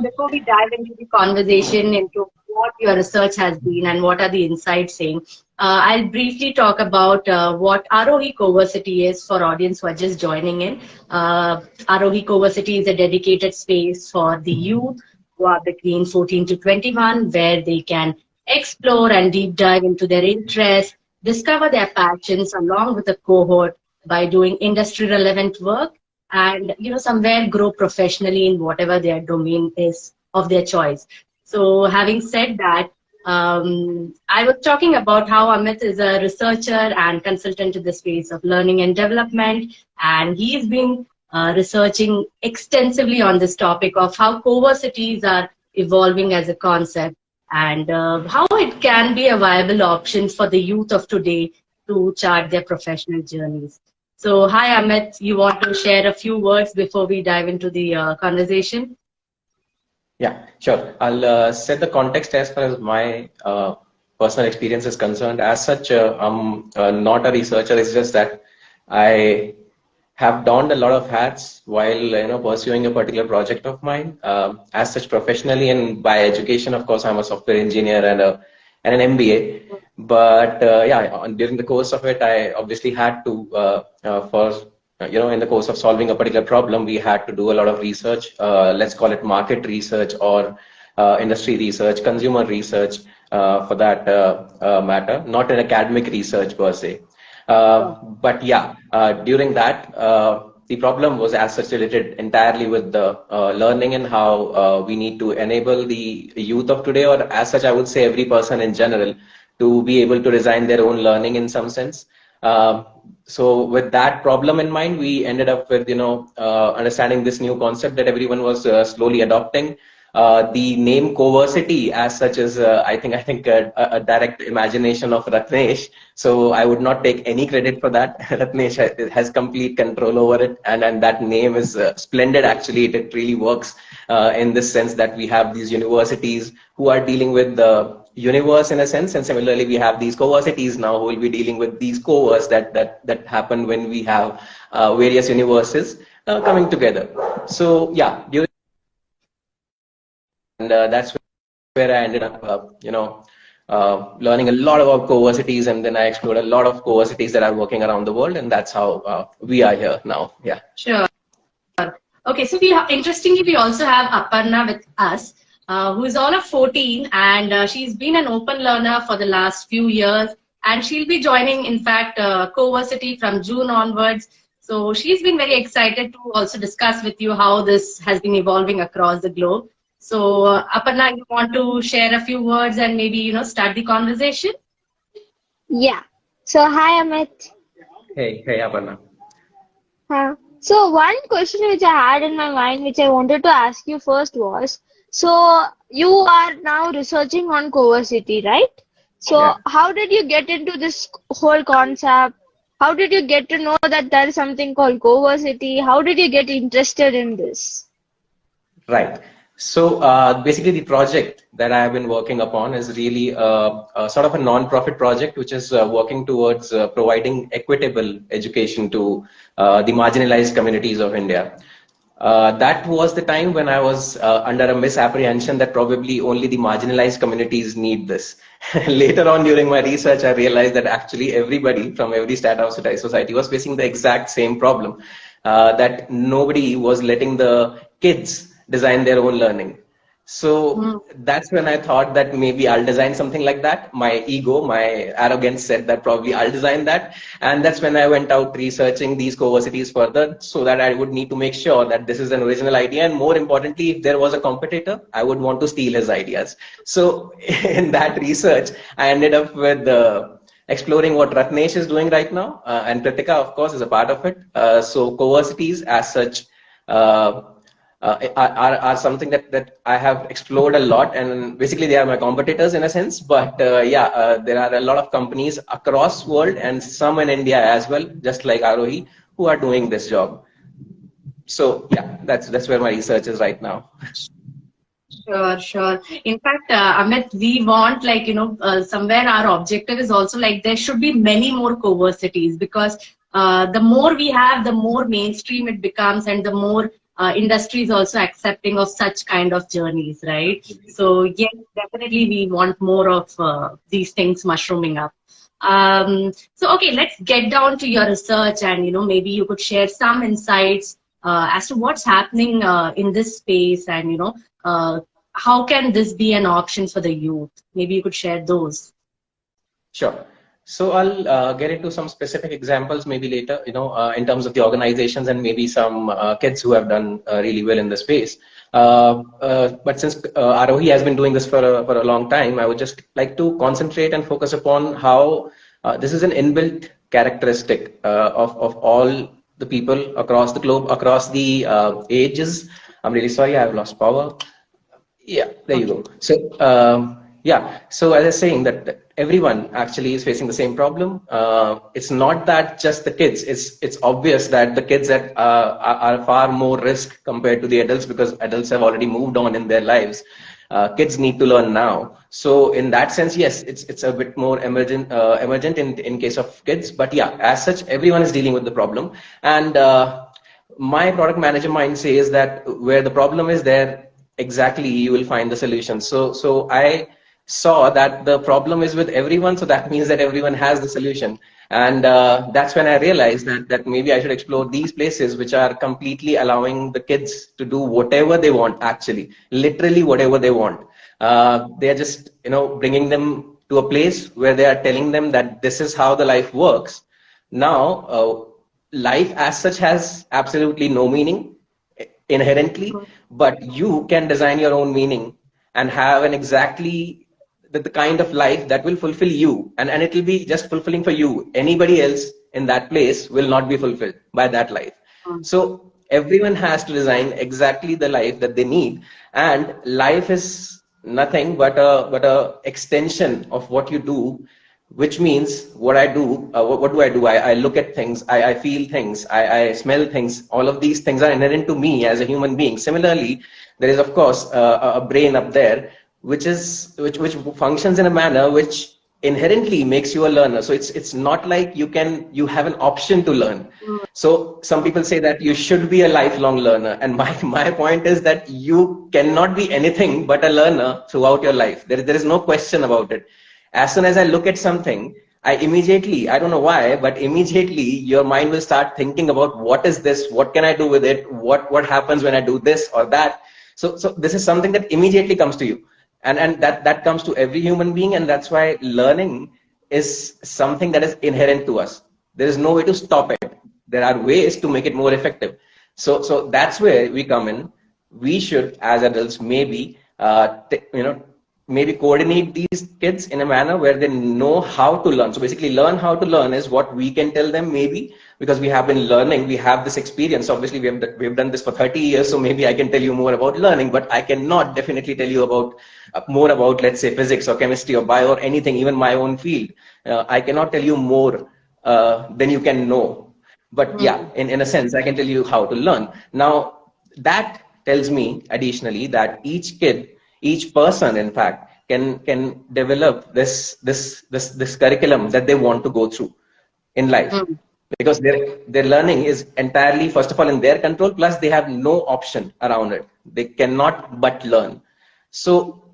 before we dive into the conversation, into what your research has been and what are the insights saying, I'll briefly talk about what Aarohi CoVersity is for audience who are just joining in. Aarohi CoVersity is a dedicated space for the youth who are between 14 to 21, where they can explore and deep dive into their interests, discover their passions along with a cohort by doing industry relevant work, and somewhere grow professionally in whatever their domain is of their choice. So having said that, I was talking about how Amit is a researcher and consultant to the space of learning and development, and he's been researching extensively on this topic of how CoVersities are evolving as a concept, and how it can be a viable option for the youth of today to chart their professional journeys. So, hi Amit, you want to share a few words before we dive into the conversation? Yeah, sure. I'll set the context as far as my personal experience is concerned. As such, I'm not a researcher. It's just that I have donned a lot of hats while pursuing a particular project of mine. As such, professionally and by education, of course, I'm a software engineer and an MBA. But yeah, during the course of it, I obviously had to in the course of solving a particular problem, we had to do a lot of research. Let's call it market research or industry research, consumer research for that matter, not an academic research per se. But yeah, during that, the problem was as such related entirely with the learning and how we need to enable the youth of today, or as such, I would say every person in general, to be able to design their own learning in some sense. So with that problem in mind, we ended up with, understanding this new concept that everyone was slowly adopting. The name CoVersity as such is, I think a direct imagination of Ratnesh. So I would not take any credit for that. Ratnesh has complete control over it. And that name is splendid, actually. It really works in this sense that we have these universities who are dealing with the universe in a sense, and similarly we have these CoVersities now who will be dealing with these cohorts that happen when we have various universes coming together. So yeah, that's where I ended up learning a lot about CoVersities, and then I explored a lot of CoVersities that are working around the world, and that's how we are here now. Yeah, sure. Okay, so interestingly we also have Aparna with us, who is all of 14, and she's been an open learner for the last few years, and she'll be joining, in fact, CoVersity from June onwards. So she's been very excited to also discuss with you how this has been evolving across the globe. So Aparna, you want to share a few words and maybe start the conversation? Yeah. So hi Amit. Hey Aparna. So one question which I had in my mind, which I wanted to ask you first was, so you are now researching on CoVersity, right? So yeah. How did you get into this whole concept? How did you get to know that there is something called CoVersity? How did you get interested in this? Right. So basically the project that I have been working upon is really a sort of a non-profit project which is working towards providing equitable education to the marginalized communities of India. That was the time when I was under a misapprehension that probably only the marginalized communities need this. Later on during my research, I realized that actually everybody from every strata of society was facing the exact same problem, that nobody was letting the kids design their own learning. So that's when I thought that maybe I'll design something like that. My ego, my arrogance said that probably I'll design that. And that's when I went out researching these CoVersities further, so that I would need to make sure that this is an original idea. And more importantly, if there was a competitor, I would want to steal his ideas. So in that research, I ended up with exploring what Ratnesh is doing right now. And Kritika, of course, is a part of it. So CoVersities as such are something that I have explored a lot, and basically they are my competitors in a sense. But there are a lot of companies across world and some in India as well, just like Aarohi, who are doing this job. So yeah, that's where my research is right now. Sure. In fact, Amit, we want somewhere our objective is also there should be many more CoVersities, because the more we have, the more mainstream it becomes, and the more industry is also accepting of such kind of journeys, right? So yes, definitely we want more of these things mushrooming up. So okay, let's get down to your research, and maybe you could share some insights as to what's happening in this space, and how can this be an option for the youth? Maybe you could share those. Sure. So I'll get into some specific examples maybe later, in terms of the organizations and maybe some kids who have done really well in the space. But since Aarohi has been doing this for a long time, I would just like to concentrate and focus upon how this is an inbuilt characteristic of all the people across the globe, across the ages. I'm really sorry, I've lost power. Yeah, there you go. So yeah, so as I was saying that everyone actually is facing the same problem. It's not that just the kids. It's obvious that the kids that are far more risk compared to the adults, because adults have already moved on in their lives. Kids need to learn now. So in that sense, yes, it's a bit more emergent in case of kids. But yeah, as such, everyone is dealing with the problem. And my product manager mind says that where the problem is there, exactly you will find the solution. So I saw that the problem is with everyone, so that means that everyone has the solution. And that's when I realized that maybe I should explore these places which are completely allowing the kids to do whatever they want, actually, literally whatever they want. They're just, bringing them to a place where they are telling them that this is how the life works. Now, life as such has absolutely no meaning inherently, but you can design your own meaning and have an exactly the kind of life that will fulfill you, and it will be just fulfilling for you. Anybody else in that place will not be fulfilled by that life. So everyone has to design exactly the life that they need, and life is nothing but a extension of what you do, which means what I do. What do? I look at things, I feel things, I smell things. All of these things are inherent to me as a human being. Similarly, there is of course a brain up there which functions in a manner which inherently makes you a learner. So it's not like you have an option to learn. So some people say that you should be a lifelong learner, and my point is that you cannot be anything but a learner throughout your life. There is no question about it. As soon as I look at something, I don't know why, but immediately your mind will start thinking about what is this, what can I do with it, what happens when I do this or that. So this is something that immediately comes to you. And that comes to every human being, and that's why learning is something that is inherent to us. There is no way to stop it. There are ways to make it more effective. So that's where we come in. We should, as adults, maybe maybe coordinate these kids in a manner where they know how to learn. So basically, learn how to learn is what we can tell them, maybe, because we have been learning, we have this experience. Obviously, we've done this for 30 years, so maybe I can tell you more about learning, but I cannot definitely tell you about more about, let's say, physics or chemistry or bio or anything, even my own field. I cannot tell you more than you can know. But yeah, in a sense, I can tell you how to learn. Now, that tells me additionally that each kid, each person, in fact, can develop this curriculum that they want to go through in life, because their learning is entirely, first of all, in their control. Plus, they have no option around it. They cannot but learn. So,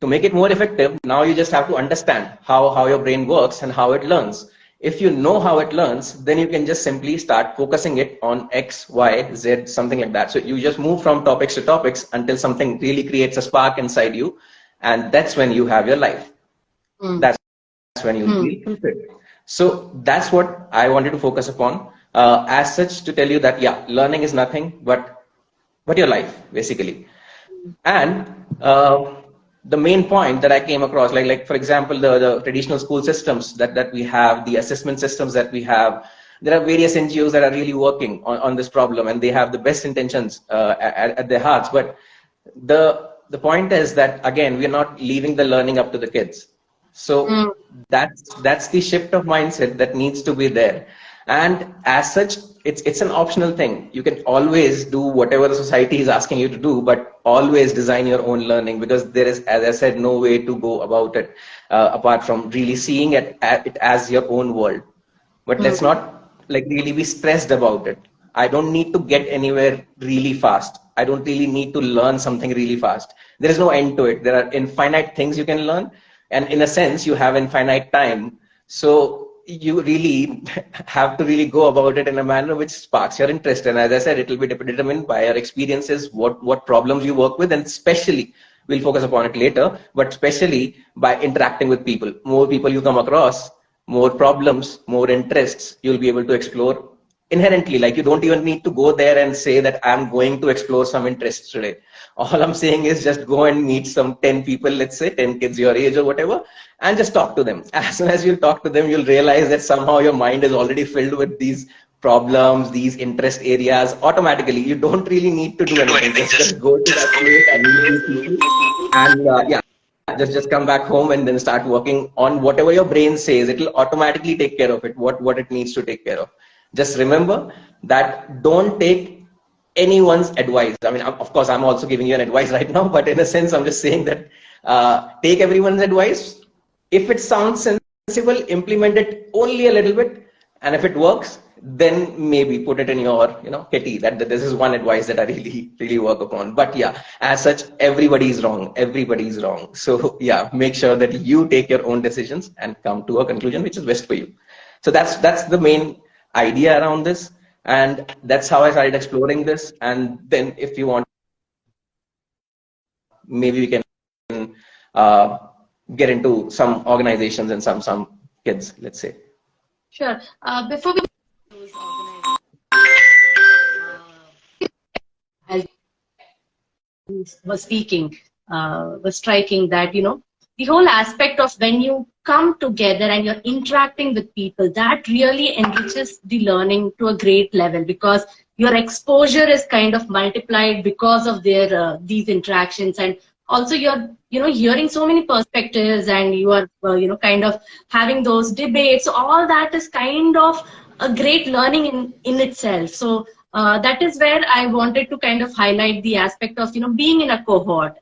to make it more effective, now you just have to understand how your brain works and how it learns. If you know how it learns, then you can just simply start focusing it on X, Y, Z, something like that. So you just move from topics to topics until something really creates a spark inside you. And that's when you have your life. That's when you feel fulfilled. So that's what I wanted to focus upon. As such, to tell you that, yeah, learning is nothing but your life, basically. And the main point that I came across, like for example, the traditional school systems that we have, the assessment systems that we have, there are various NGOs that are really working on this problem, and they have the best intentions at their hearts. But the point is that, again, we're not leaving the learning up to the kids. So that's the shift of mindset that needs to be there. And as such, it's an optional thing. You can always do whatever the society is asking you to do, but always design your own learning, because there is, as I said, no way to go about it apart from really seeing it as your own world. But let's not really be stressed about it. I don't need to get anywhere really fast. I don't really need to learn something really fast. There is no end to it. There are infinite things you can learn. And in a sense, you have infinite time. So you really have to really go about it in a manner which sparks your interest. And as I said, it will be determined by your experiences, what problems you work with, and especially, we'll focus upon it later, but especially by interacting with people. More people you come across, more problems, more interests you'll be able to explore inherently. Like, you don't even need to go there and say that I'm going to explore some interests today. All I'm saying is just go and meet some 10 people, let's say 10 kids your age or whatever, and just talk to them. As soon as you talk to them, you'll realize that somehow your mind is already filled with these problems, these interest areas automatically. You don't really need to do anything. Just go to that place and meet these people, and yeah, just come back home and then start working on whatever your brain says. It will automatically take care of it, what it needs to take care of. Just remember that don't take anyone's advice. I mean, of course, I'm also giving you an advice right now, but in a sense, I'm just saying that take everyone's advice. If it sounds sensible, implement it only a little bit, and if it works, then maybe put it in your, kitty. That this is one advice that I really work upon. But yeah, as such, everybody is wrong. Everybody is wrong. So yeah, make sure that you take your own decisions and come to a conclusion which is best for you. So that's the main idea around this, and that's how I started exploring this. And then if you want, maybe we can get into some organizations and some kids, let's say. Sure. Before we as was speaking, was striking that, the whole aspect of when you come together and you're interacting with people, that really enriches the learning to a great level, because your exposure is kind of multiplied because of their these interactions. And also you're hearing so many perspectives, and you are kind of having those debates. So all that is kind of a great learning in itself. So that is where I wanted to kind of highlight the aspect of being in a cohort.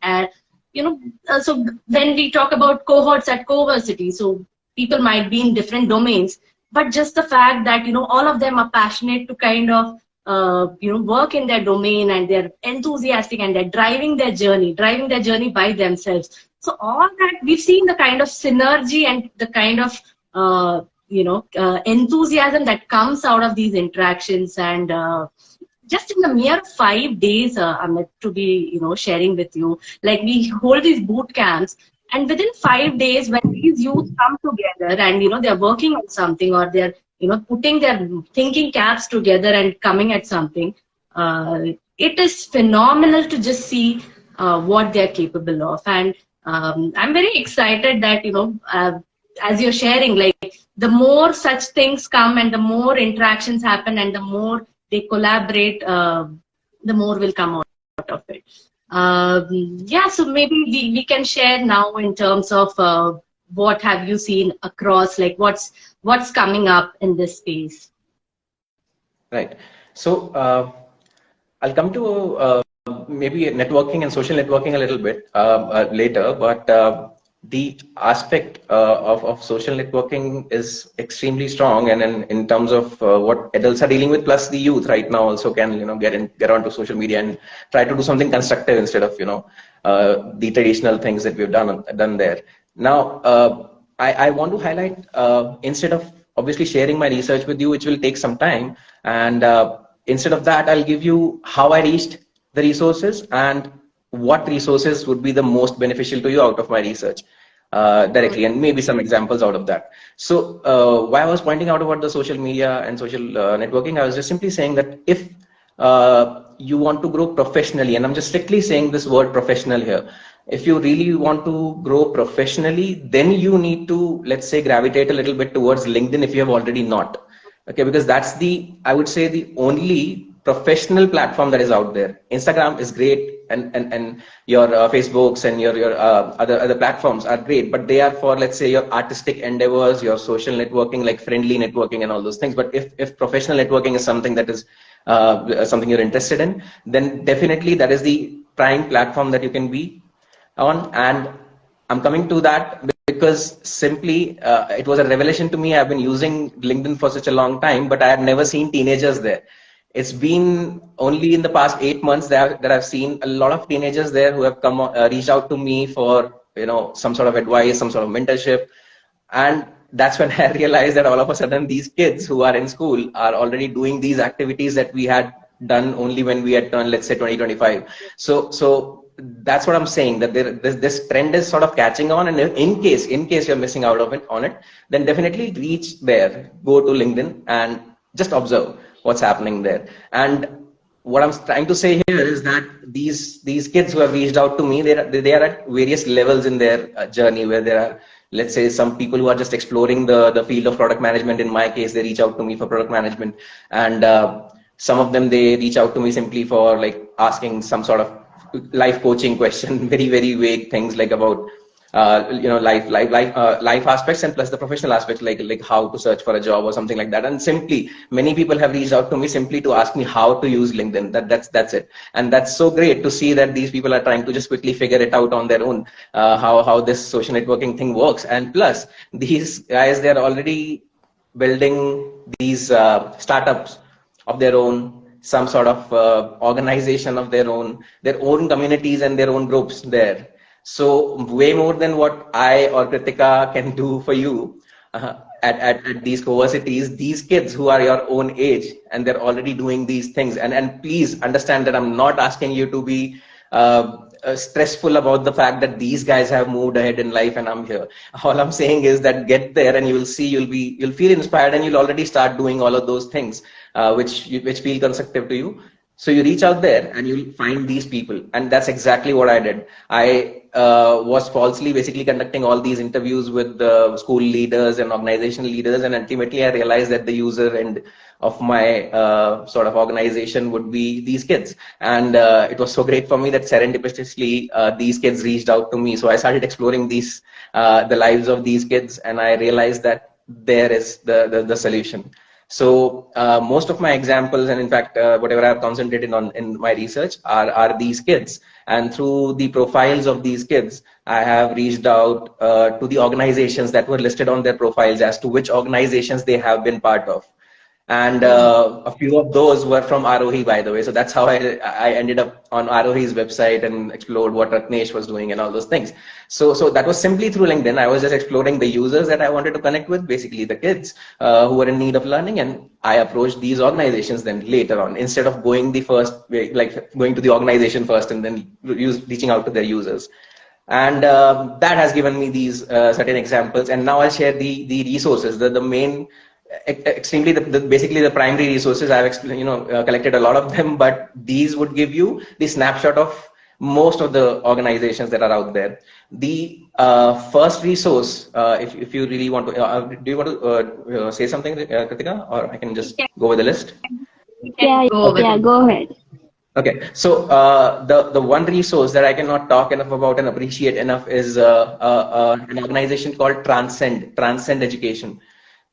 So when we talk about cohorts at CoVersity, so people might be in different domains, but just the fact that all of them are passionate to kind of work in their domain, and they're enthusiastic, and they're driving their journey by themselves. So all that, we've seen the kind of synergy and the kind of enthusiasm that comes out of these interactions. And just in the mere 5 days, Amit, to be sharing with you, like, we hold these boot camps, and within 5 days, when these youth come together and they're working on something, or they're putting their thinking caps together and coming at something, it is phenomenal to just see what they're capable of. And I'm very excited that as you're sharing, like, the more such things come and the more interactions happen and the more they collaborate, the more will come out of it. Yeah, so maybe we can share now in terms of what have you seen across, like, what's coming up in this space. Right. So I'll come to maybe networking and social networking a little bit later, but the aspect of social networking is extremely strong, and in terms of what adults are dealing with, plus the youth right now also can get onto social media and try to do something constructive instead of the traditional things that we've done there. Now I want to highlight, instead of obviously sharing my research with you, which will take some time, and instead of that, I'll give you how I reached the resources and what resources would be the most beneficial to you out of my research directly, and maybe some examples out of that. So why I was pointing out about the social media and social networking, I was just simply saying that if you want to grow professionally, and I'm just strictly saying this word professional here, if you really want to grow professionally, then you need to, let's say, gravitate a little bit towards LinkedIn if you have already not. Okay, because that's I would say, the only professional platform that is out there. Instagram is great, and your Facebooks and your other platforms are great, but they are for, let's say, your artistic endeavors, your social networking, like friendly networking and all those things. But if professional networking is something that is something you're interested in, then definitely that is the prime platform that you can be on. And I'm coming to that because simply it was a revelation to me. I've been using LinkedIn for such a long time, but I had never seen teenagers there. It's been only in the past 8 months that I've seen a lot of teenagers there who have come reached out to me for some sort of advice, some sort of mentorship, and that's when I realized that all of a sudden these kids who are in school are already doing these activities that we had done only when we had turned, let's say, 2025. So that's what I'm saying, that this trend is sort of catching on, and in case you're missing out on it, then definitely reach there, go to LinkedIn and just observe what's happening there. And what I'm trying to say here is that these kids who have reached out to me, they are at various levels in their journey, where there are, let's say, some people who are just exploring the field of product management. In my case, they reach out to me for product management, and some of them, they reach out to me simply for like asking some sort of life coaching question, very, very vague things like about life aspects, and plus the professional aspects, like how to search for a job or something like that. And simply, many people have reached out to me simply to ask me how to use LinkedIn. That's it. And that's so great to see that these people are trying to just quickly figure it out on their own, how this social networking thing works. And plus, these guys, they're already building these startups of their own, some sort of organization of their own communities and their own groups there. So way more than what I or Kritika can do for you at these CoVersities, these kids who are your own age, and they're already doing these things. And please understand that I'm not asking you to be stressful about the fact that these guys have moved ahead in life and I'm here. All I'm saying is that get there and you will see, you'll feel inspired, and you'll already start doing all of those things which feel constructive to you. So you reach out there and you'll find these people, and that's exactly what I did. I was falsely basically conducting all these interviews with the school leaders and organizational leaders, and ultimately I realized that the user end of my sort of organization would be these kids. And it was so great for me that serendipitously these kids reached out to me. So I started exploring these the lives of these kids, and I realized that there is the solution. So most of my examples, and in fact whatever I've concentrated on in my research, are these kids. And through the profiles of these kids, I have reached out to the organizations that were listed on their profiles as to which organizations they have been part of. And a few of those were from Aarohi, by the way. So that's how I ended up on Aarohi's website and explored what Ratnesh was doing and all those things. So that was simply through LinkedIn. I was just exploring the users that I wanted to connect with, basically the kids who were in need of learning. And I approached these organizations then later on, instead of going the first way, like going to the organization first and then reaching out to their users. And that has given me these certain examples. And now I'll share the resources, the main, extremely basically the primary resources. I've collected a lot of them, but these would give you the snapshot of most of the organizations that are out there. The first resource, if you really want to, do you want to say something, Kritika, or I can just go with the list? Yeah, go ahead. Okay, so the one resource that I cannot talk enough about and appreciate enough is an organization called Transcend Education.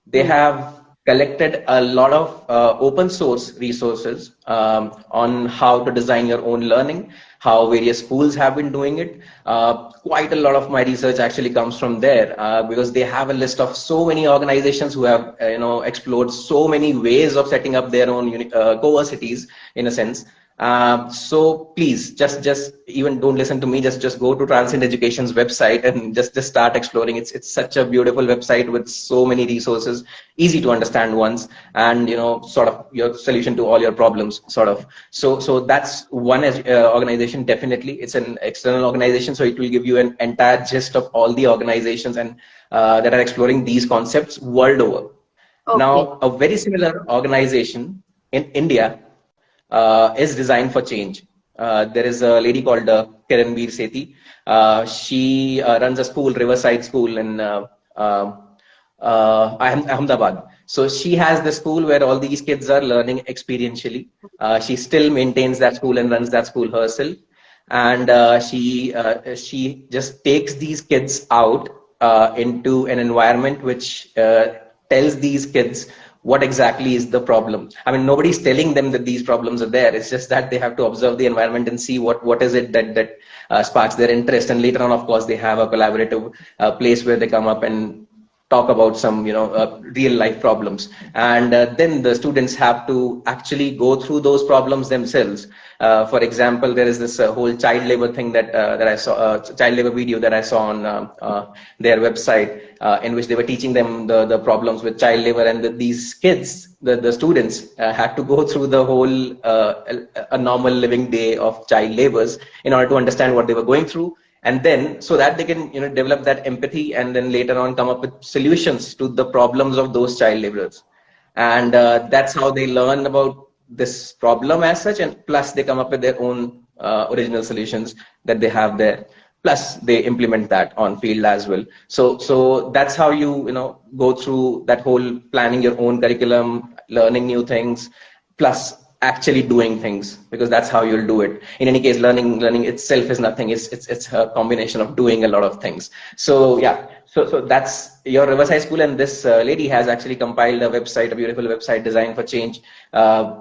They have collected a lot of open source resources on how to design your own learning, how various schools have been doing it. Quite a lot of my research actually comes from there because they have a list of so many organizations who have explored so many ways of setting up their own CoVersities in a sense. So please just even don't listen to me, just go to Transcend Education's website and just start exploring. It's such a beautiful website with so many resources, easy to understand ones, and sort of your solution to all your problems, sort of. So that's one organization. Definitely it's an external organization, so it will give you an entire gist of all the organizations and that are exploring these concepts world over. Okay. Now a very similar organization in India is Designed for Change. There is a lady called Kiranveer Sethi. She runs a school, Riverside School in Ahmedabad. So she has the school where all these kids are learning experientially. She still maintains that school and runs that school herself. And she just takes these kids out into an environment which tells these kids what exactly is the problem. I mean, nobody's telling them that these problems are there. It's just that they have to observe the environment and see what is it that sparks their interest. And later on, of course, they have a collaborative place where they come up and talk about some real life problems, and then the students have to actually go through those problems themselves. For example, there is this whole child labor thing that I saw, child labor video that I saw on their website, in which they were teaching them the problems with child labor, and these kids, the students, had to go through the whole a normal living day of child labors in order to understand what they were going through, and then so that they can develop that empathy, and then later on come up with solutions to the problems of those child laborers. And that's how they learn about this problem as such, and plus they come up with their own original solutions that they have there, plus they implement that on field as well. So that's how you go through that whole planning your own curriculum, learning new things, plus actually doing things, because that's how you'll do it. In any case, learning itself is nothing. It's a combination of doing a lot of things. So yeah, so that's your reverse high school, and this lady has actually compiled a website, a beautiful website, Design for Change,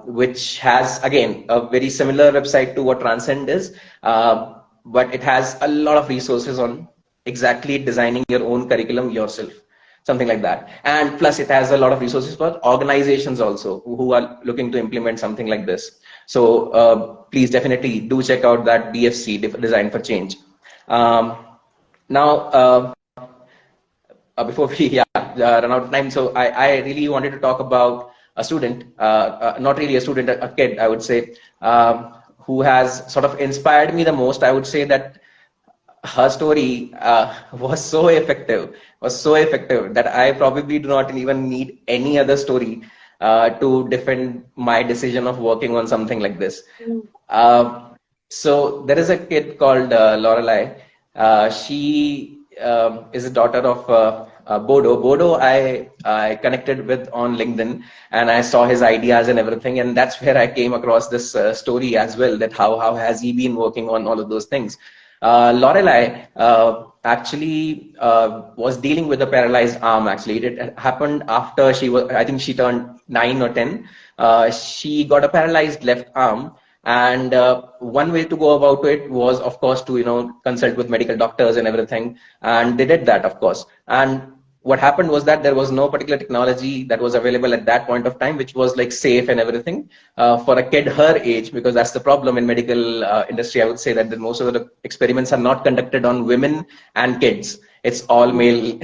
which has again a very similar website to what Transcend is, but it has a lot of resources on exactly designing your own curriculum yourself. Something like that. And plus it has a lot of resources for organizations also who are looking to implement something like this. So please definitely do check out that DFC, Design for Change. Now, before we run out of time, so I really wanted to talk about a student, not really a student, a kid, I would say, who has sort of inspired me the most. I would say that her story was so effective that I probably do not even need any other story to defend my decision of working on something like this. So there is a kid called Lorelei. She is a daughter of Bodo. Bodo I connected with on LinkedIn, and I saw his ideas and everything, and that's where I came across this story as well, that how has he been working on all of those things. Lorelei actually was dealing with a paralyzed arm. Actually, it happened after I think she turned 9 or 10. She got a paralyzed left arm, and one way to go about it was, of course, to consult with medical doctors and everything, and they did that, of course. And what happened was that there was no particular technology that was available at that point of time, which was like safe and everything for a kid her age, because that's the problem in medical industry. I would say that most of the experiments are not conducted on women and kids. It's all male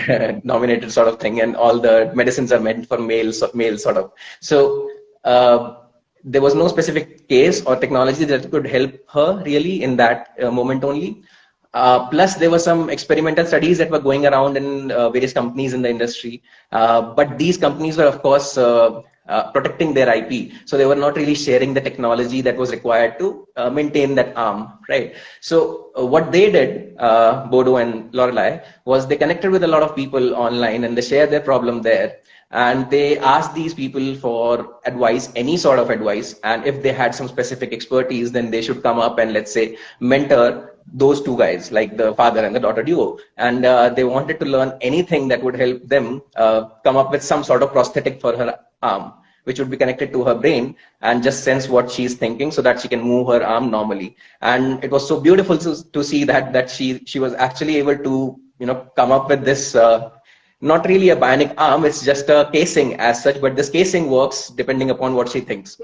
dominated sort of thing, and all the medicines are meant for male sort of. So there was no specific case or technology that could help her really in that moment only. Plus, there were some experimental studies that were going around in various companies in the industry, but these companies were, of course, protecting their IP, so they were not really sharing the technology that was required to maintain that arm, right? So what they did, Bodo and Lorelei, was they connected with a lot of people online, and they shared their problem there. And they asked these people for advice, any sort of advice, and if they had some specific expertise, then they should come up and, let's say, mentor those two guys, like the father and the daughter duo. And they wanted to learn anything that would help them come up with some sort of prosthetic for her arm, which would be connected to her brain and just sense what she's thinking so that she can move her arm normally. And it was so beautiful to see that she was actually able to come up with this not really a bionic arm, it's just a casing as such, but this casing works depending upon what she thinks.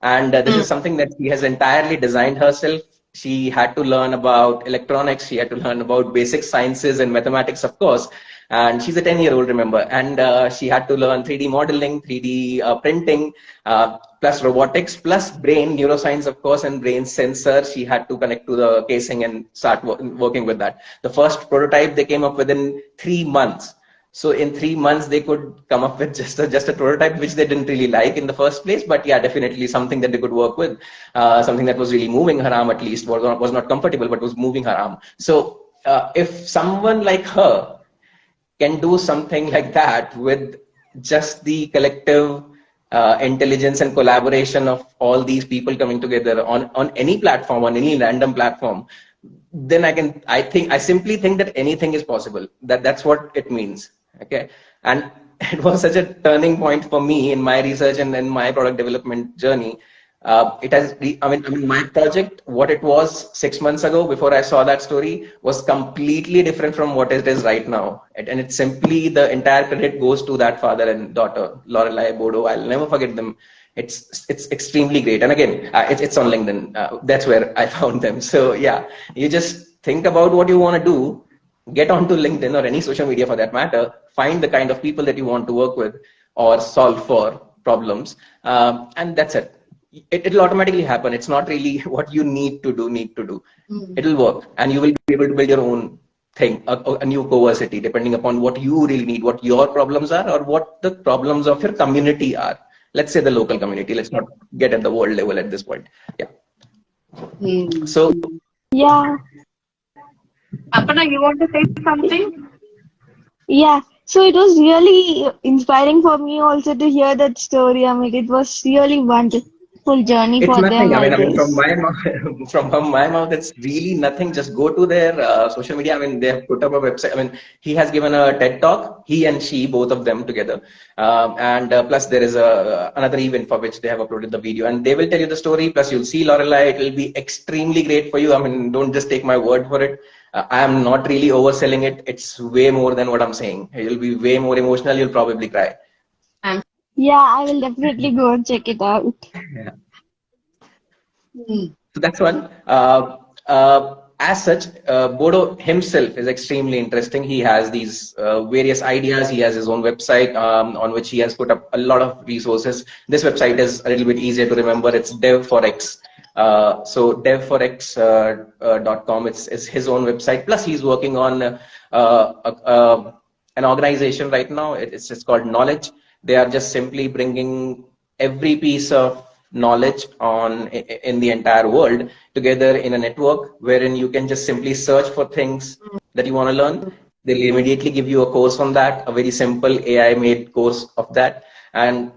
And this is something that she has entirely designed herself. She had to learn about electronics, she had to learn about basic sciences and mathematics, of course. And she's a 10-year-old, remember. And she had to learn 3D modeling, 3D printing, plus robotics, plus brain, neuroscience, of course, and brain sensor. She had to connect to the casing and start working with that. The first prototype they came up with in 3 months. So in 3 months, they could come up with just a prototype, which they didn't really like in the first place. But yeah, definitely something that they could work with, something that was really moving her arm, at least, was not comfortable, but was moving her arm. So if someone like her can do something like that with just the collective intelligence and collaboration of all these people coming together on any platform, on any random platform, then I simply think that anything is possible. That's what it means. Okay. And it was such a turning point for me in my research and in my product development journey, my project, what it was 6 months ago before I saw that story, was completely different from what it is right now. And it's simply, the entire credit goes to that father and daughter, Lorelai, Bodo. I'll never forget them. It's extremely great. And again, it's on LinkedIn. That's where I found them. So yeah, you just think about what you want to do, get onto LinkedIn or any social media for that matter, find the kind of people that you want to work with or solve for problems, and that's it. It'll automatically happen. It's not really what you need to do. It'll work, and you will be able to build your own thing, a new CoVersity, depending upon what you really need, what your problems are, or what the problems of your community are. Let's say the local community. Let's not get at the world level at this point. Yeah. So Yeah. Aparna, you want to say something? Yeah. So it was really inspiring for me also to hear that story, Amit. It was really wonderful journey it's for nothing. them, I From guess. my mouth, from my mouth, it's really nothing. Just go to their social media. They have put up a website. He has given a TED talk. He and she, both of them together, and plus there is another event for which they have uploaded the video, and they will tell you the story. Plus you'll see Lorelai. It will be extremely great for you. Don't just take my word for it. I am not really overselling it. It's way more than what I'm saying. You'll be way more emotional. You'll probably cry. Yeah, I will definitely go and check it out. Yeah. Hmm. So that's one. As such, Bodo himself is extremely interesting. He has these various ideas. He has his own website on which he has put up a lot of resources. This website is a little bit easier to remember. It's dev4x. So dev4x.com is his own website. Plus, he's working on an organization right now. It's just called Knowledge. They are just simply bringing every piece of knowledge in the entire world together in a network wherein you can just simply search for things that you want to learn. They'll immediately give you a course on that, a very simple AI made course of that, and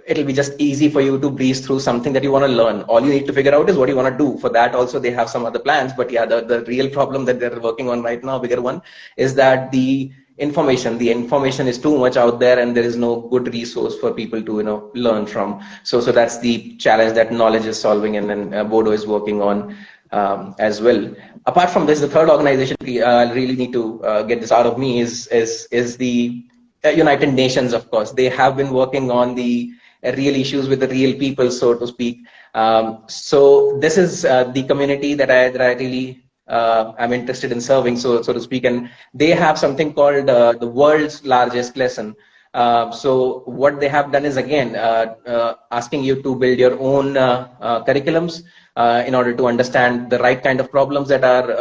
it'll be just easy for you to breeze through something that you want to learn. All you need to figure out is what you want to do. For that also they have some other plans, but yeah, the real problem that they're working on right now, bigger one, is that the information is too much out there and there is no good resource for people to learn from. So that's the challenge that Knowledge is solving, and then Bodo is working on as well. Apart from this, the third organization we really need to get this out of me is the United Nations. Of course, they have been working on the real issues with the real people, so to speak. So this is the community that I really I'm interested in serving, so to speak, and they have something called the world's largest lesson. So what they have done is, again, asking you to build your own curriculums in order to understand the right kind of problems that are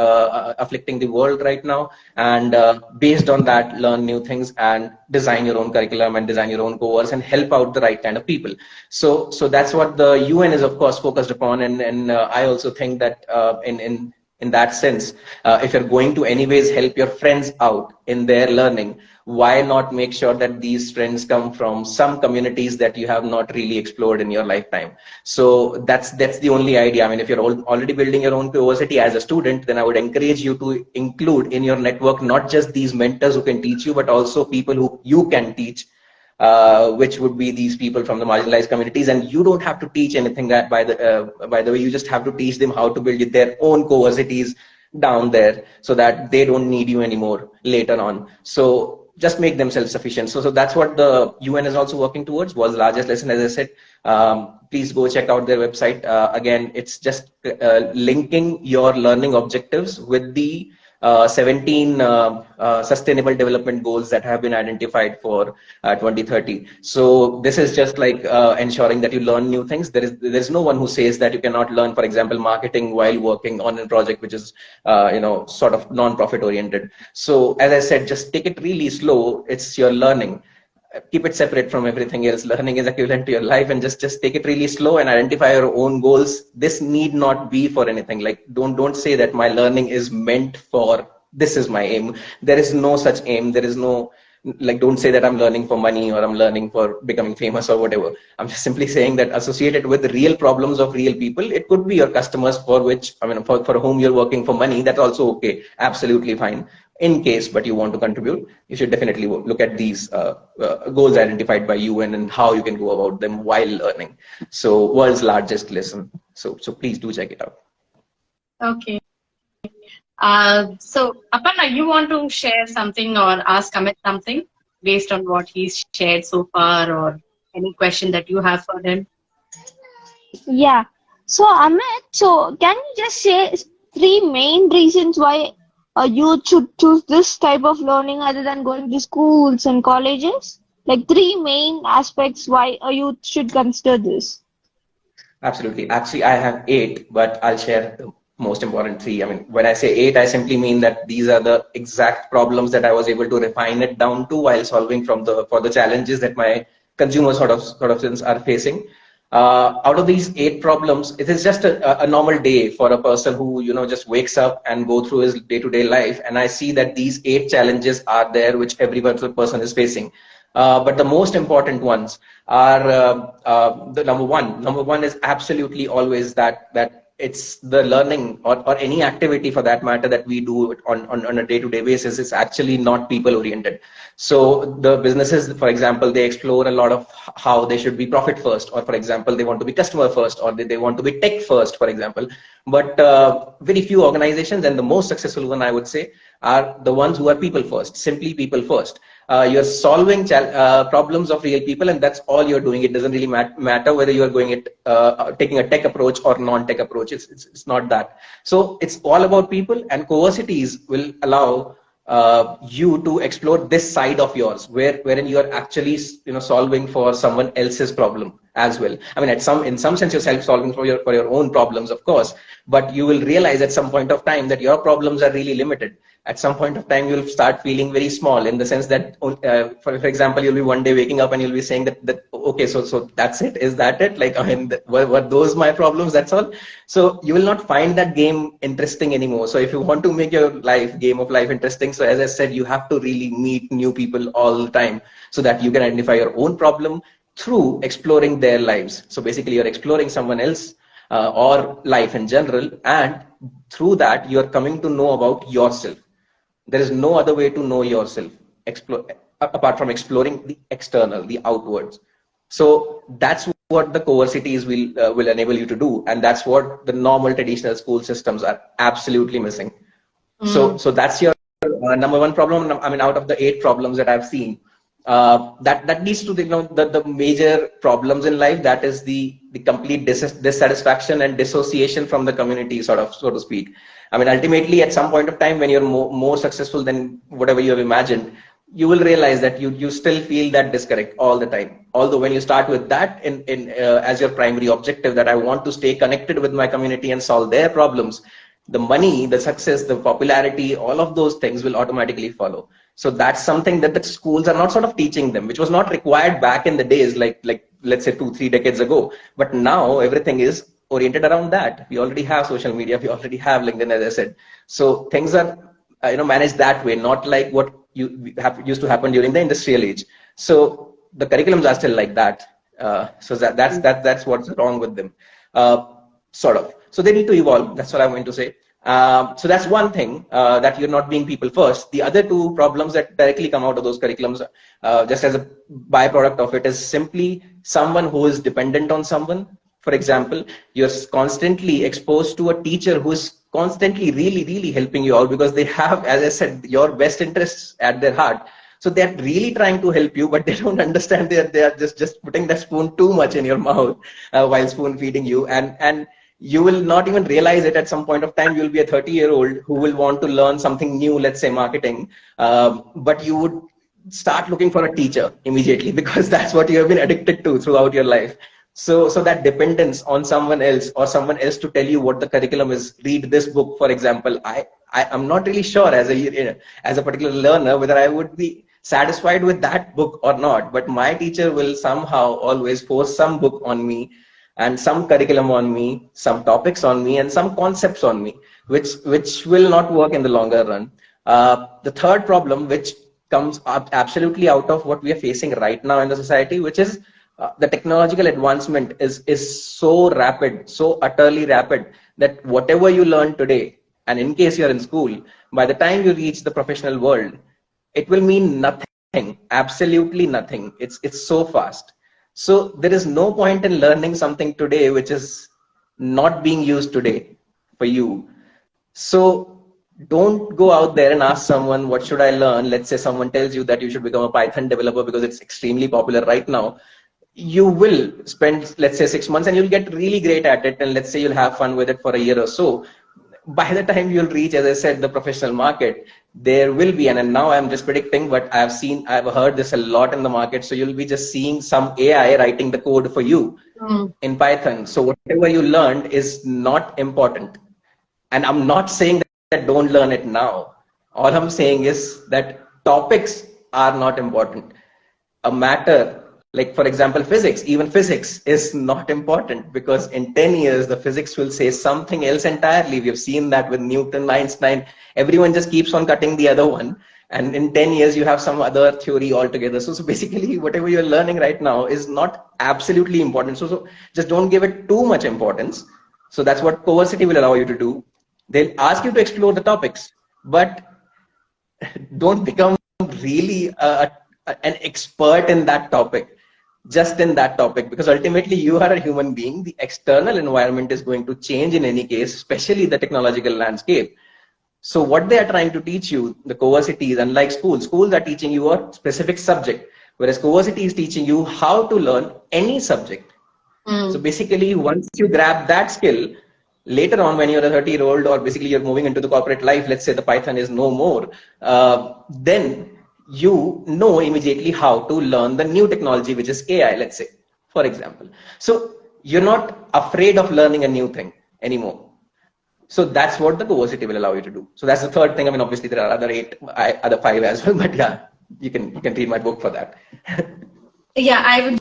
afflicting the world right now, and based on that, learn new things and design your own curriculum and design your own cohorts and help out the right kind of people. So that's what the UN is, of course, focused upon, and I also think that in that sense, if you're going to anyways help your friends out in their learning, why not make sure that these friends come from some communities that you have not really explored in your lifetime? So that's the only idea. If you're already building your own CoVersity as a student, then I would encourage you to include in your network not just these mentors who can teach you, but also people who you can teach, which would be these people from the marginalized communities. And you don't have to teach anything that by the way, you just have to teach them how to build their own CoVersities down there so that they don't need you anymore later on. So just make them self-sufficient. So that's what the UN is also working towards. World's largest lesson, as I said. Please go check out their website. Again, it's just linking your learning objectives with the 17 sustainable development goals that have been identified for 2030. So this is just like ensuring that you learn new things. There's no one who says that you cannot learn, for example, marketing while working on a project which is sort of non-profit oriented. So as I said, just take it really slow. It's your learning. Keep it separate from everything else. Learning is equivalent to your life, and just take it really slow and identify your own goals. This need not be for anything. Like don't say that my learning is meant for, this is my aim. There is no such aim. There is no like, don't say that I'm learning for money or I'm learning for becoming famous or whatever. I'm just simply saying that associated with the real problems of real people, it could be your customers for which, I mean, for whom you're working for money. That's also okay. Absolutely fine. In case, but you want to contribute, you should definitely look at these goals identified by you and how you can go about them while learning. So world's largest lesson. So please do check it out. Okay. So Aparna, you want to share something or ask Amit something based on what he's shared so far, or any question that you have for him? Yeah. So Amit, so can you just say 3 main reasons why a youth should choose this type of learning other than going to schools and colleges? Like 3 main aspects why a youth should consider this. Absolutely. Actually, I have 8, but I'll share the most important 3. I mean, when I say 8, I simply mean that these are the exact problems that I was able to refine it down to while solving for the challenges that my consumer sort of things are facing. Out of these 8 problems, it is just a normal day for a person who, just wakes up and go through his day-to-day life. And I see that these 8 challenges are there, which every person is facing. But the most important ones are the number one. Number one is absolutely always that it's the learning or any activity for that matter that we do on a day-to-day basis is actually not people-oriented. So the businesses, for example, they explore a lot of how they should be profit first, or for example, they want to be customer first, or they want to be tech first, for example. But very few organizations, and the most successful one I would say, are the ones who are people first, simply people first. You're solving problems of real people, and that's all you're doing. It doesn't really matter whether you're taking a tech approach or non-tech approach. It's not that. So it's all about people, and CoVersities will allow you to explore this side of yours, wherein you are actually solving for someone else's problem as well. I mean, in some sense, you're solving for your own problems, of course, but you will realize at some point of time that your problems are really limited. At some point of time, you'll start feeling very small, in the sense that, for example, you'll be one day waking up and you'll be saying that okay, so that's it. Is that it? Like, I mean, were those my problems? That's all. So you will not find that game interesting anymore. So if you want to make your game of life interesting, so as I said, you have to really meet new people all the time so that you can identify your own problem through exploring their lives. So basically, you're exploring someone else or life in general, and through that, you're coming to know about yourself. There is no other way to know yourself apart from exploring the external, the outwards. So that's what the CoVersities will enable you to do, and that's what the normal traditional school systems are absolutely missing. So that's your number one problem. I mean, out of the 8 problems that I've seen, that leads to the major problems in life. That is the complete dissatisfaction and dissociation from the community, so to speak. I mean, ultimately, at some point of time, when you're more successful than whatever you have imagined, you will realize that you still feel that disconnect all the time. Although when you start with that as your primary objective, that I want to stay connected with my community and solve their problems, the money, the success, the popularity, all of those things will automatically follow. So that's something that the schools are not sort of teaching them, which was not required back in the days, like let's say 2-3 decades ago. But now everything is oriented around that. We already have social media, we already have LinkedIn, as I said. So things are managed that way, not like what used to happen during the industrial age. So the curriculums are still like that. So that's what's wrong with them, sort of. So they need to evolve. That's what I'm going to say. So that's one thing, that you're not being people first. The other 2 problems that directly come out of those curriculums, just as a byproduct of it, is simply someone who is dependent on someone. For example, you're constantly exposed to a teacher who is constantly really helping you out, because they have, as I said, your best interests at their heart. So they're really trying to help you, but they don't understand they are just putting that spoon too much in your mouth while spoon feeding you. And you will not even realize it. At some point of time, you'll be a 30-year-old who will want to learn something new, let's say marketing, but you would start looking for a teacher immediately, because that's what you have been addicted to throughout your life. So that dependence on someone else, or someone else to tell you what the curriculum is, read this book, for example. I'm not really sure as a particular learner whether I would be satisfied with that book or not, but my teacher will somehow always force some book on me, and some curriculum on me, some topics on me, and some concepts on me, which will not work in the longer run. The third problem, which comes up absolutely out of what we are facing right now in the society, which is the technological advancement is so rapid, so utterly rapid, that whatever you learn today, and in case you're in school, by the time you reach the professional world, it will mean nothing, absolutely nothing. It's so fast. So there is no point in learning something today which is not being used today for you. So don't go out there and ask someone, what should I learn? Let's say someone tells you that you should become a Python developer because it's extremely popular right now. You will spend, let's say, 6 months, and you'll get really great at it. And let's say you'll have fun with it for a year or so. By the time you'll reach, as I said, the professional market, there will be, and now I'm just predicting, but I've heard this a lot in the market. So you'll be just seeing some AI writing the code for you in Python. So whatever you learned is not important. And I'm not saying that don't learn it now. All I'm saying is that topics are not important. A matter, like for example, physics, even physics is not important, because in 10 years, the physics will say something else entirely. We've seen that with Newton, Einstein, everyone just keeps on cutting the other one. And in 10 years, you have some other theory altogether. So basically, whatever you're learning right now is not absolutely important. So just don't give it too much importance. So that's what CoVersity will allow you to do. They'll ask you to explore the topics, but don't become really an expert in that topic, just in that topic, because ultimately you are a human being. The external environment is going to change in any case, especially the technological landscape. So what they are trying to teach you, the CoVersities, unlike schools are teaching you a specific subject, whereas CoVersity is teaching you how to learn any subject. So basically, once you grab that skill, later on, when you're a 30-year-old, or basically you're moving into the corporate life, let's say the Python is no more, then you know immediately how to learn the new technology, which is AI, let's say, for example. So you're not afraid of learning a new thing anymore. So that's what the CoVersity will allow you to do. So that's the third thing. I mean, obviously there are other 5 as well, but yeah, you can read my book for that. Yeah, I would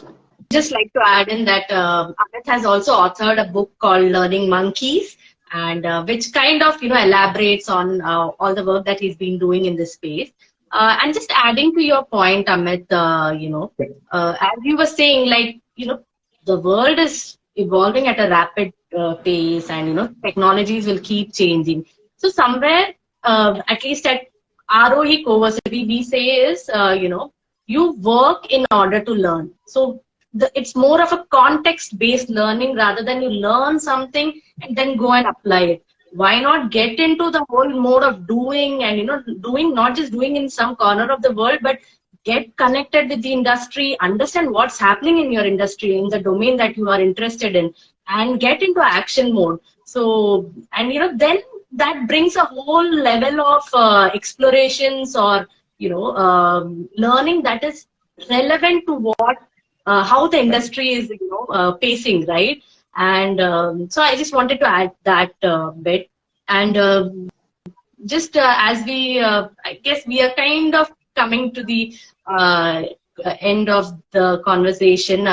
just like to add in that Amit has also authored a book called Learning Monkeys, and which kind of elaborates on all the work that he's been doing in this space. And just adding to your point, Amit, as you were saying, like the world is evolving at a rapid pace, and technologies will keep changing. So somewhere, at least at Aarohi CoVersity, we say is you work in order to learn. So it's more of a context-based learning rather than you learn something and then go and apply it. Why not get into the whole mode of doing, and doing, not just doing in some corner of the world, but get connected with the industry, understand what's happening in your industry, in the domain that you are interested in, and get into action mode. So, and then that brings a whole level of explorations, or learning that is relevant to what how the industry is pacing, right? And so I just wanted to add that bit. And just as we I guess we are kind of coming to the end of the conversation.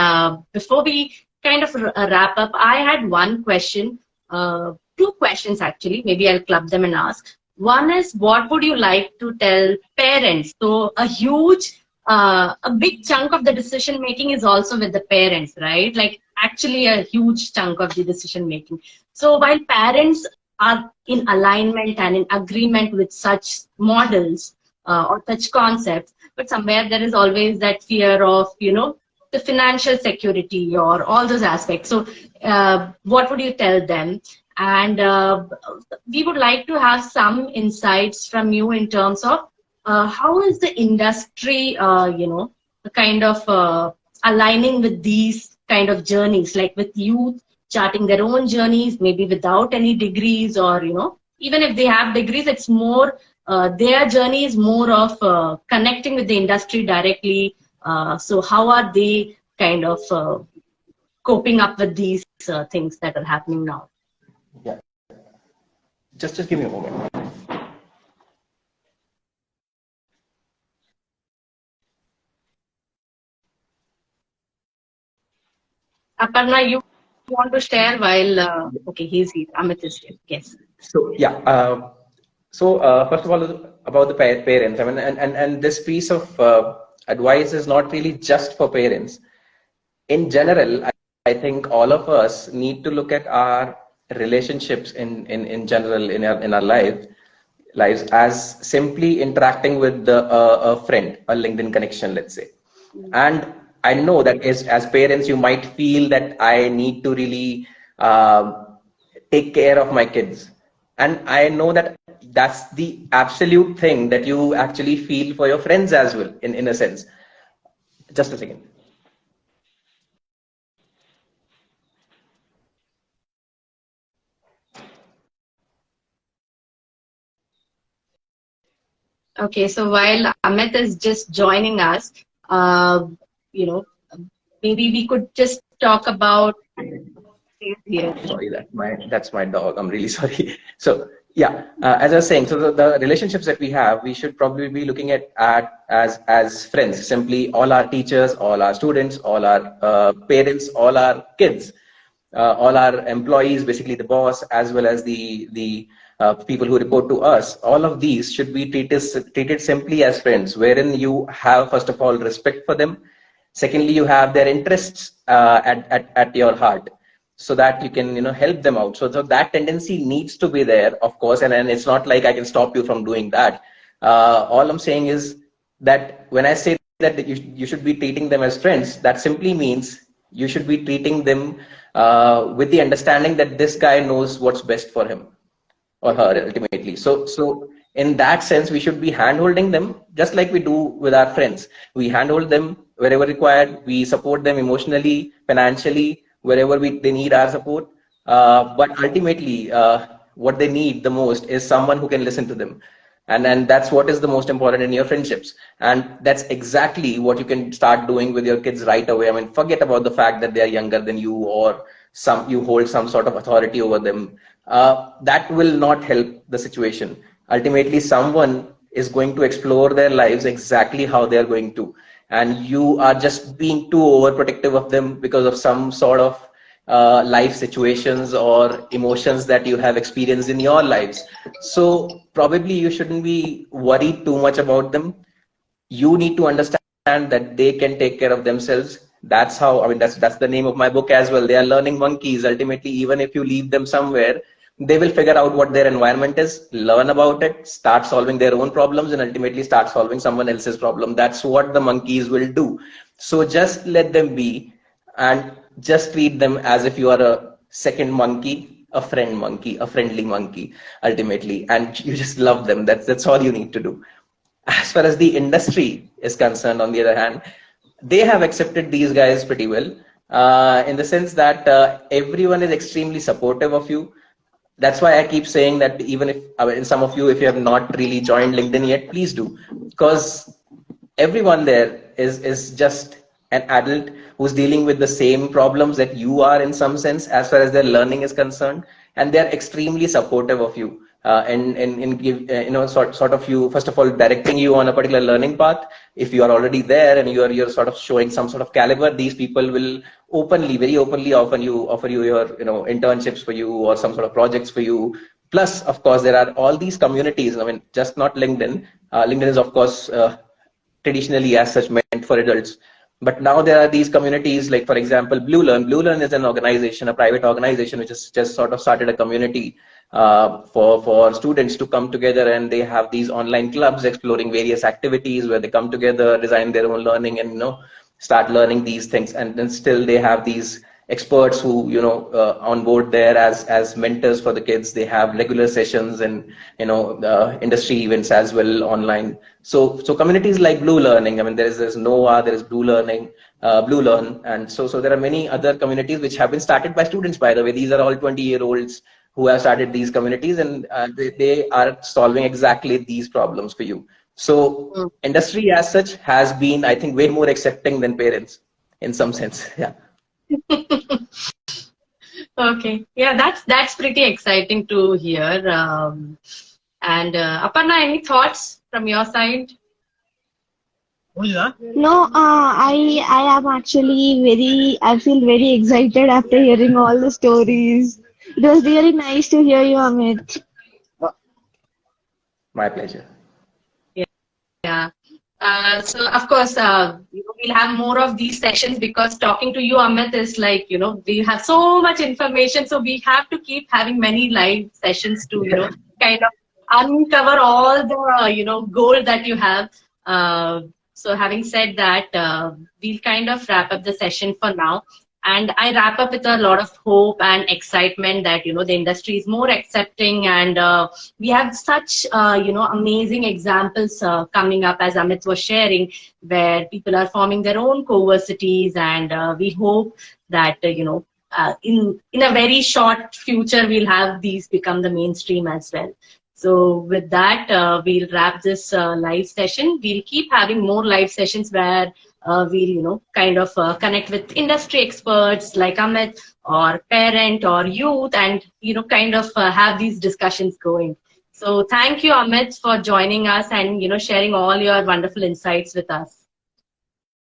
Before we kind of wrap up, I had one question, 2 questions actually, maybe I'll club them and ask. One is, what would you like to tell parents? So a big chunk of the decision making is also with the parents, right? Like actually a huge chunk of the decision making. So while parents are in alignment and in agreement with such models or such concepts, but somewhere there is always that fear of, the financial security or all those aspects. So what would you tell them? And we would like to have some insights from you in terms of how is the industry, kind of aligning with these kind of journeys, like with youth charting their own journeys, maybe without any degrees, or, even if they have degrees, it's more, their journey is more of connecting with the industry directly. So how are they kind of coping up with these things that are happening now? Yeah. Just give me a moment. Aparna, you want to share while, okay, he's here, Amit is here, yes. So yeah, So first of all, about the parents, I mean, and this piece of advice is not really just for parents. In general, I think all of us need to look at our relationships in general in our lives as simply interacting with a friend, a LinkedIn connection, let's say. And I know that as parents, you might feel that I need to really take care of my kids. And I know that that's the absolute thing that you actually feel for your friends as well, in a sense. Just a second. Okay, so while Amit is just joining us, uh, you know, maybe we could just talk about here. Sorry, that's my dog. I'm really sorry. So yeah, as I was saying, so the relationships that we have, we should probably be looking at as friends. Simply, all our teachers, all our students, all our parents, all our kids, all our employees, basically the boss, as well as the people who report to us. All of these should be treated simply as friends, wherein you have first of all respect for them. Secondly, you have their interests at your heart, so that you can help them out. So that tendency needs to be there, of course, and it's not like I can stop you from doing that. All I'm saying is that when I say that you should be treating them as friends, that simply means you should be treating them with the understanding that this guy knows what's best for him or her ultimately. So in that sense, we should be handholding them just like we do with our friends. We handhold them wherever required. We support them emotionally, financially, wherever they need our support. But ultimately, what they need the most is someone who can listen to them. And that's what is the most important in your friendships. And that's exactly what you can start doing with your kids right away. I mean, forget about the fact that they are younger than you, or you hold some sort of authority over them. That will not help the situation. Ultimately, someone is going to explore their lives exactly how they are going to, and you are just being too overprotective of them because of some sort of life situations or emotions that you have experienced in your lives. So probably you shouldn't be worried too much about them. You need to understand that they can take care of themselves. That's how, I mean, that's the name of my book as well. They are learning monkeys. Ultimately, even if you leave them somewhere, they will figure out what their environment is, learn about it, start solving their own problems, and ultimately start solving someone else's problem. That's what the monkeys will do. So just let them be, and just treat them as if you are a second monkey, a friend monkey, a friendly monkey, ultimately, and you just love them. That's all you need to do. As far as the industry is concerned, on the other hand, they have accepted these guys pretty well, in the sense that everyone is extremely supportive of you. That's why I keep saying that even if, I mean, some of you, if you have not really joined LinkedIn yet, please do, because everyone there is just an adult who's dealing with the same problems that you are in some sense, as far as their learning is concerned, and they're extremely supportive of you. And give sort of you, first of all, directing you on a particular learning path. If you are already there and you're sort of showing some sort of caliber, these people will very openly offer you your internships for you, or some sort of projects for you. Plus, of course, there are all these communities. I mean, just not LinkedIn. LinkedIn is, of course, traditionally as such meant for adults. But now there are these communities, like, for example, BlueLearn. BlueLearn is an organization, a private organization, which has just sort of started a community for students to come together, and they have these online clubs exploring various activities where they come together, design their own learning, and start learning these things. And then still they have these experts who on board there as mentors for the kids. They have regular sessions and industry events as well online. So communities like Blue Learning, I mean, there's Nova, there is Blue Learning, Blue Learn, and so there are many other communities which have been started by students, by the way. These are all 20-year-olds who have started these communities, and they are solving exactly these problems for you. So industry as such has been, I think, way more accepting than parents in some sense. Yeah. Okay, yeah, that's pretty exciting to hear. And Aparna, any thoughts from your side? No, I am actually I feel very excited after hearing all the stories. It was really nice to hear you, Amit. My pleasure. Yeah. So of course, we'll have more of these sessions because talking to you, Amit, is like, we have so much information. So we have to keep having many live sessions to, kind of uncover all the, gold that you have. So having said that, we'll kind of wrap up the session for now. And I wrap up with a lot of hope and excitement that, the industry is more accepting, and we have such, amazing examples coming up, as Amit was sharing, where people are forming their own CoVersities, and we hope that, in a very short future, we'll have these become the mainstream as well. So with that, we'll wrap this live session. We'll keep having more live sessions where we'll, kind of connect with industry experts like Amit, or parent or youth, and, kind of have these discussions going. So thank you, Amit, for joining us and, sharing all your wonderful insights with us.